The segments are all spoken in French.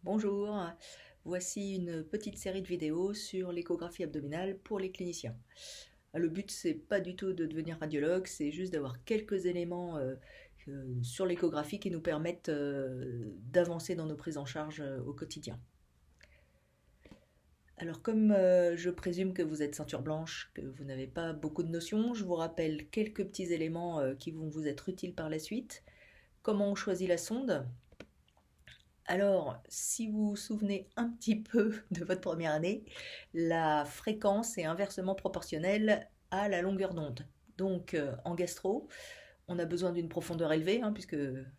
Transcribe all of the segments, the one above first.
Bonjour, voici une petite série de vidéos sur l'échographie abdominale pour les cliniciens. Le but, c'est pas du tout de devenir radiologue, c'est juste d'avoir quelques éléments sur l'échographie qui nous permettent d'avancer dans nos prises en charge au quotidien. Alors comme je présume que vous êtes ceinture blanche, que vous n'avez pas beaucoup de notions, je vous rappelle quelques petits éléments qui vont vous être utiles par la suite. Comment on choisit la sonde? Alors, si vous vous souvenez un petit peu de votre première année, la fréquence est inversement proportionnelle à la longueur d'onde. Donc, en gastro, on a besoin d'une profondeur élevée, puisque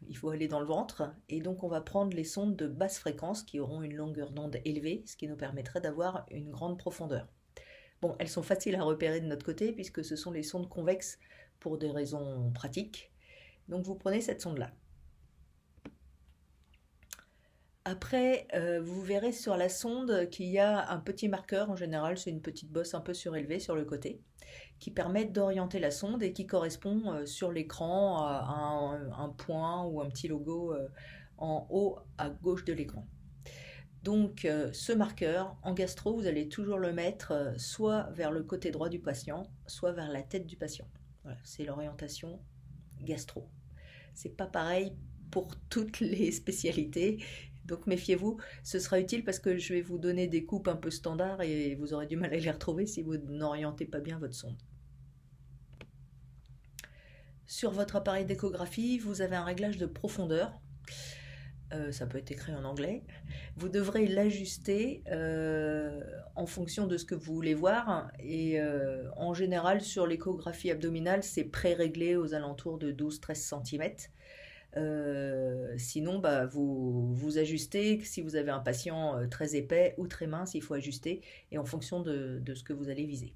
il faut aller dans le ventre, et donc on va prendre les sondes de basse fréquence qui auront une longueur d'onde élevée, ce qui nous permettrait d'avoir une grande profondeur. Bon, elles sont faciles à repérer de notre côté, puisque ce sont les sondes convexes pour des raisons pratiques. Donc, vous prenez cette sonde-là. Après, vous verrez sur la sonde qu'il y a un petit marqueur, en général c'est une petite bosse un peu surélevée sur le côté, qui permet d'orienter la sonde et qui correspond sur l'écran à un point ou un petit logo en haut à gauche de l'écran. Donc ce marqueur, en gastro, vous allez toujours le mettre soit vers le côté droit du patient, soit vers la tête du patient. Voilà, c'est l'orientation gastro. C'est pas pareil pour toutes les spécialités. Donc méfiez-vous, ce sera utile parce que je vais vous donner des coupes un peu standards et vous aurez du mal à les retrouver si vous n'orientez pas bien votre sonde. Sur votre appareil d'échographie, vous avez un réglage de profondeur. Ça peut être écrit en anglais. Vous devrez l'ajuster en fonction de ce que vous voulez voir. Et en général, sur l'échographie abdominale, c'est pré-réglé aux alentours de 12-13 cm. Sinon, vous ajustez. Si vous avez un patient très épais ou très mince, il faut ajuster et en fonction de ce que vous allez viser.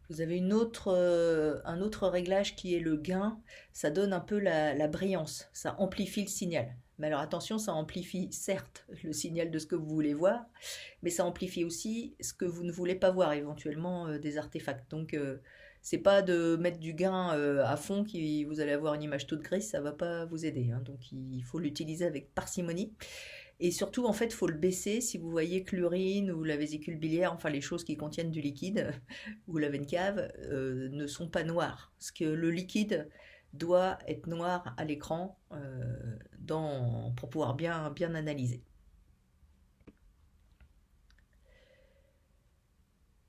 Vous avez un autre réglage qui est le gain. Ça donne un peu la brillance. Ça amplifie le signal. Mais alors attention, ça amplifie certes le signal de ce que vous voulez voir, mais ça amplifie aussi ce que vous ne voulez pas voir, éventuellement des artefacts. Donc c'est pas de mettre du gain à fond qui vous allez avoir une image toute grise, ça va pas vous aider. Donc il faut l'utiliser avec parcimonie. Et surtout, en fait, il faut le baisser si vous voyez que l'urine ou la vésicule biliaire, enfin les choses qui contiennent du liquide, ou la veine cave, ne sont pas noires. Parce que le liquide doit être noir à l'écran pour pouvoir bien analyser.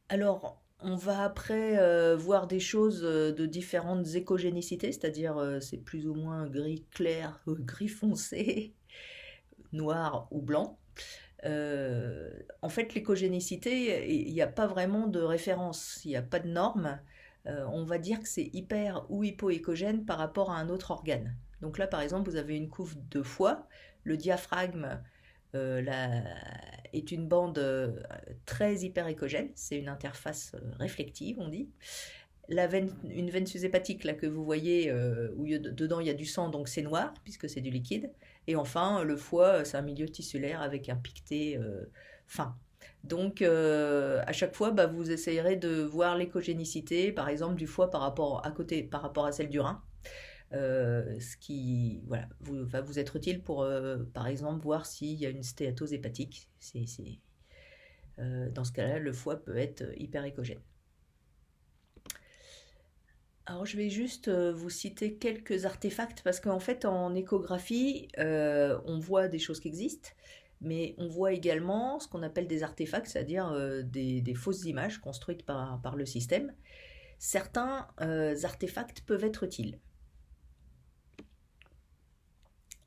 Alors, on va après voir des choses de différentes écogénicités, c'est-à-dire c'est plus ou moins gris clair, gris foncé, noir ou blanc. En fait, l'écogénicité, il n'y a pas vraiment de référence, il n'y a pas de norme. On va dire que c'est hyper ou hypoécogène par rapport à un autre organe. Donc là, par exemple, vous avez une couve de foie, le diaphragme la- est une bande très hyperécogène, c'est une interface réflective, on dit. Une veine sushépatique là que vous voyez où dedans il y a du sang, donc c'est noir puisque c'est du liquide. Et enfin le foie, c'est un milieu tissulaire avec un piqueté fin. Donc à chaque fois, vous essayerez de voir l'écogénicité, par exemple du foie par rapport à celle du rein. Ce qui voilà, va vous être utile pour, par exemple, voir s'il y a une stéatose hépatique. Dans ce cas-là, le foie peut être hyperécogène. Alors je vais juste vous citer quelques artefacts parce qu'en fait en échographie on voit des choses qui existent, mais on voit également ce qu'on appelle des artefacts, c'est-à-dire des fausses images construites par le système. Certains artefacts peuvent être utiles.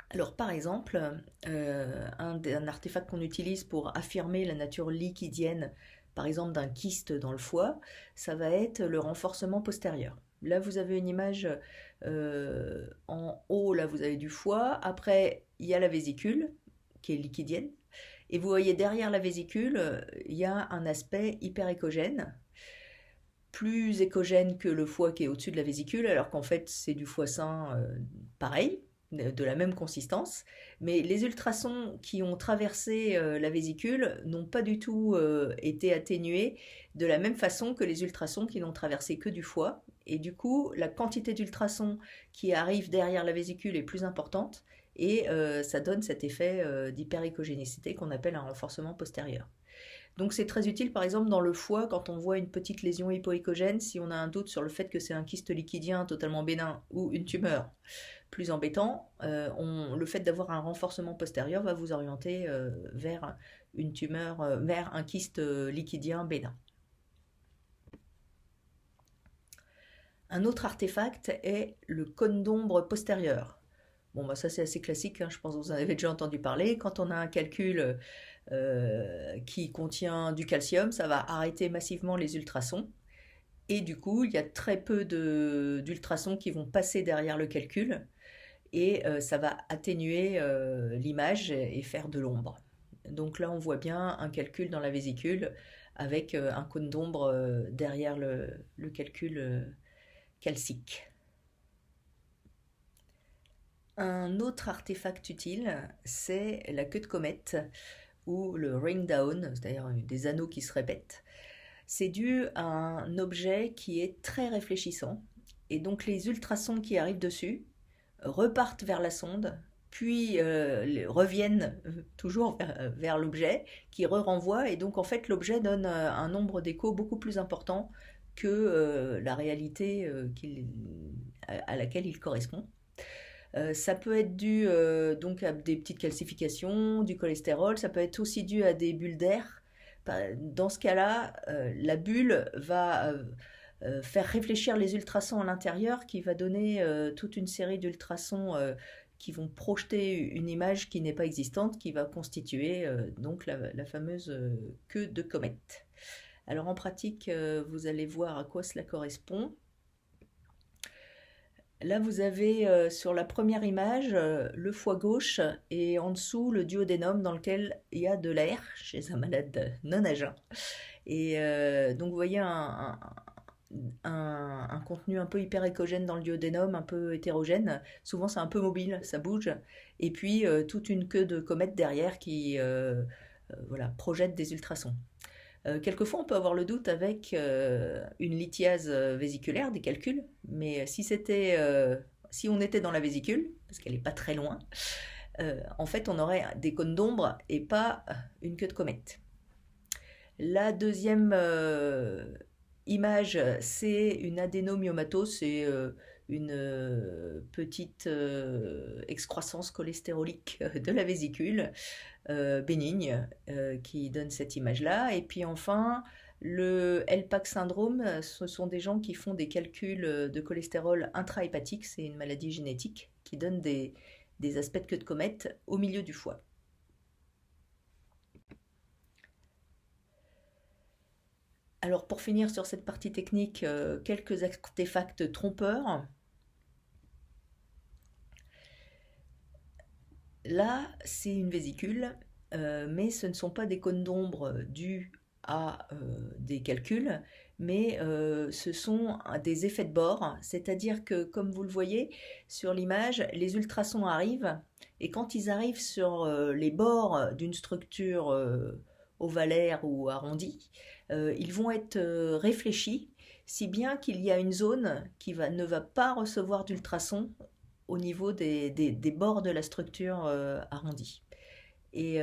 Alors par exemple, un artefact qu'on utilise pour affirmer la nature liquidienne, par exemple d'un kyste dans le foie, ça va être le renforcement postérieur. Là, vous avez une image en haut, là, vous avez du foie. Après, il y a la vésicule, qui est liquidienne. Et vous voyez derrière la vésicule, il y a un aspect hyperécogène, plus écogène que le foie qui est au-dessus de la vésicule, alors qu'en fait, c'est du foie sain pareil, de la même consistance. Mais les ultrasons qui ont traversé la vésicule n'ont pas du tout été atténués de la même façon que les ultrasons qui n'ont traversé que du foie. Et du coup, la quantité d'ultrasons qui arrive derrière la vésicule est plus importante et ça donne cet effet d'hyperéchogénicité qu'on appelle un renforcement postérieur. Donc c'est très utile par exemple dans le foie quand on voit une petite lésion hypoéchogène, si on a un doute sur le fait que c'est un kyste liquidien totalement bénin ou une tumeur plus embêtant, le fait d'avoir un renforcement postérieur va vous orienter vers une tumeur, vers un kyste liquidien bénin. Un autre artefact est le cône d'ombre postérieur. Bon, bah ça c'est assez classique, hein, je pense que vous en avez déjà entendu parler. Quand on a un calcul qui contient du calcium, ça va arrêter massivement les ultrasons. Et du coup, il y a très peu d'ultrasons qui vont passer derrière le calcul. Et ça va atténuer l'image et faire de l'ombre. Donc là, on voit bien un calcul dans la vésicule avec un cône d'ombre derrière le calcul calcique. Un autre artefact utile, c'est la queue de comète ou le ring down, c'est-à-dire des anneaux qui se répètent. C'est dû à un objet qui est très réfléchissant et donc les ultrasons qui arrivent dessus repartent vers la sonde, puis reviennent toujours vers l'objet qui renvoie, et donc en fait l'objet donne un nombre d'échos beaucoup plus important que la réalité à laquelle il correspond. Ça peut être dû donc à des petites calcifications, du cholestérol, ça peut être aussi dû à des bulles d'air. Dans ce cas-là, la bulle va faire réfléchir les ultrasons à l'intérieur qui va donner toute une série d'ultrasons qui vont projeter une image qui n'est pas existante, qui va constituer donc la fameuse queue de comète. Alors en pratique, vous allez voir à quoi cela correspond. Là, vous avez sur la première image le foie gauche et en dessous le duodénum dans lequel il y a de l'air chez un malade non à jeun. Et donc vous voyez un contenu un peu hyperéchogène dans le duodénum, un peu hétérogène. Souvent c'est un peu mobile, ça bouge. Et puis toute une queue de comète derrière qui voilà, projette des ultrasons. Quelquefois, on peut avoir le doute avec une lithiase vésiculaire, des calculs, mais si on était dans la vésicule, parce qu'elle n'est pas très loin, en fait, on aurait des cônes d'ombre et pas une queue de comète. La deuxième image, c'est une adénomyomatose, c'est une petite excroissance cholestérolique de la vésicule bénigne qui donne cette image-là. Et puis enfin, le LPAC syndrome, ce sont des gens qui font des calculs de cholestérol intrahépatique, c'est une maladie génétique qui donne des aspects de queue de comète au milieu du foie. Alors pour finir sur cette partie technique, quelques artefacts trompeurs. Là, c'est une vésicule, mais ce ne sont pas des cônes d'ombre dus à des calculs, mais ce sont des effets de bord, c'est-à-dire que, comme vous le voyez sur l'image, les ultrasons arrivent, et quand ils arrivent sur les bords d'une structure ovalaire ou arrondie, ils vont être réfléchis, si bien qu'il y a une zone qui ne va pas recevoir d'ultrasons au niveau des bords de la structure arrondie. Et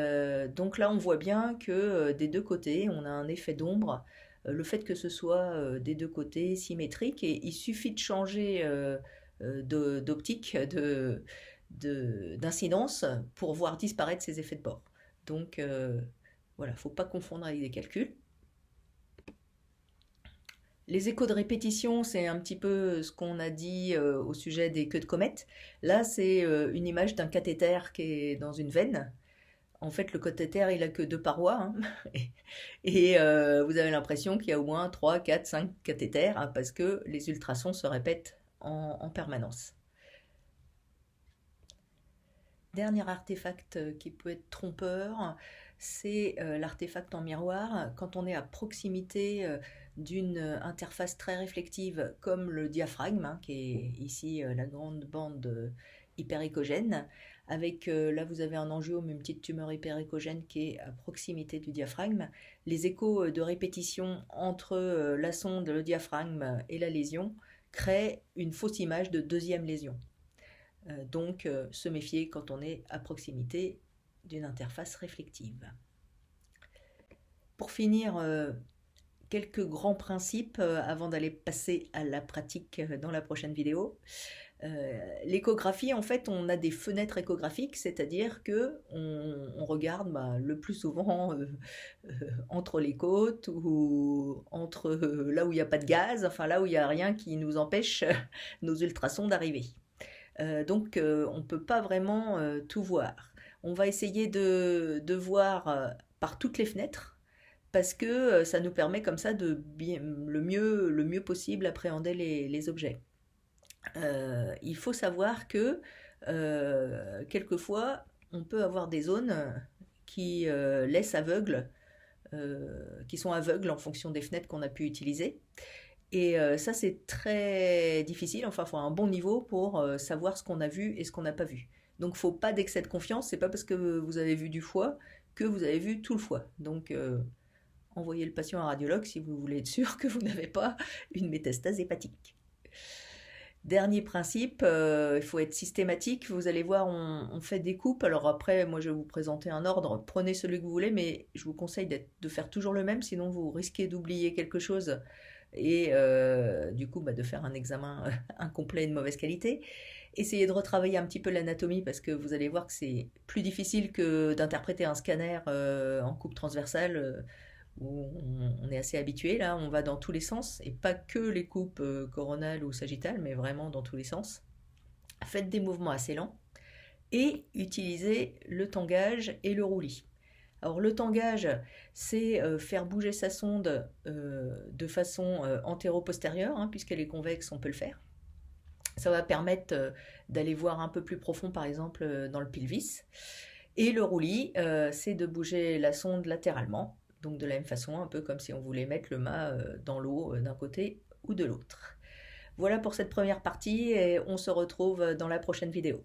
donc là, on voit bien que des deux côtés, on a un effet d'ombre. Le fait que ce soit des deux côtés symétrique, et il suffit de changer d'optique, d'incidence pour voir disparaître ces effets de bord. Donc voilà, il ne faut pas confondre avec des calculs. Les échos de répétition, c'est un petit peu ce qu'on a dit au sujet des queues de comète. Là, c'est une image d'un cathéter qui est dans une veine. En fait, le cathéter, il a que deux parois, hein. Et vous avez l'impression qu'il y a au moins 3, 4, 5 cathéters, hein, parce que les ultrasons se répètent en permanence. Dernier artefact qui peut être trompeur, c'est l'artefact en miroir. Quand on est à proximité d'une interface très réflective comme le diaphragme, hein, qui est ici la grande bande hyperéchogène, avec là vous avez un angiome, une petite tumeur hyperéchogène qui est à proximité du diaphragme. Les échos de répétition entre la sonde, le diaphragme et la lésion créent une fausse image de deuxième lésion. Donc se méfier quand on est à proximité d'une interface réflective. Pour finir, quelques grands principes avant d'aller passer à la pratique dans la prochaine vidéo. L'échographie, en fait, on a des fenêtres échographiques, c'est-à-dire que on regarde le plus souvent entre les côtes ou entre là où il n'y a pas de gaz, enfin là où il n'y a rien qui nous empêche nos ultrasons d'arriver. Donc on ne peut pas vraiment tout voir. On va essayer de voir par toutes les fenêtres parce que ça nous permet comme ça de bien, le mieux possible appréhender les objets. Il faut savoir que quelquefois, on peut avoir des zones qui laissent aveugles, qui sont aveugles en fonction des fenêtres qu'on a pu utiliser. Et ça, c'est très difficile. Enfin, il faut un bon niveau pour savoir ce qu'on a vu et ce qu'on n'a pas vu. Donc, il ne faut pas d'excès de confiance. C'est pas parce que vous avez vu du foie que vous avez vu tout le foie. Donc, envoyez le patient à un radiologue si vous voulez être sûr que vous n'avez pas une métastase hépatique. Dernier principe, il faut être systématique. Vous allez voir, on fait des coupes. Alors après, moi je vais vous présenter un ordre. Prenez celui que vous voulez, mais je vous conseille de faire toujours le même, sinon vous risquez d'oublier quelque chose et du coup de faire un examen incomplet et de mauvaise qualité. Essayez de retravailler un petit peu l'anatomie parce que vous allez voir que c'est plus difficile que d'interpréter un scanner en coupe transversale où on est assez habitué. Là, on va dans tous les sens, et pas que les coupes coronales ou sagittales, mais vraiment dans tous les sens. Faites des mouvements assez lents et utilisez le tangage et le roulis. Alors le tangage, c'est faire bouger sa sonde de façon antéro-postérieure, hein, puisqu'elle est convexe, on peut le faire. Ça va permettre d'aller voir un peu plus profond, par exemple, dans le pelvis. Et le roulis, c'est de bouger la sonde latéralement, donc de la même façon, un peu comme si on voulait mettre le mât dans l'eau d'un côté ou de l'autre. Voilà pour cette première partie et on se retrouve dans la prochaine vidéo.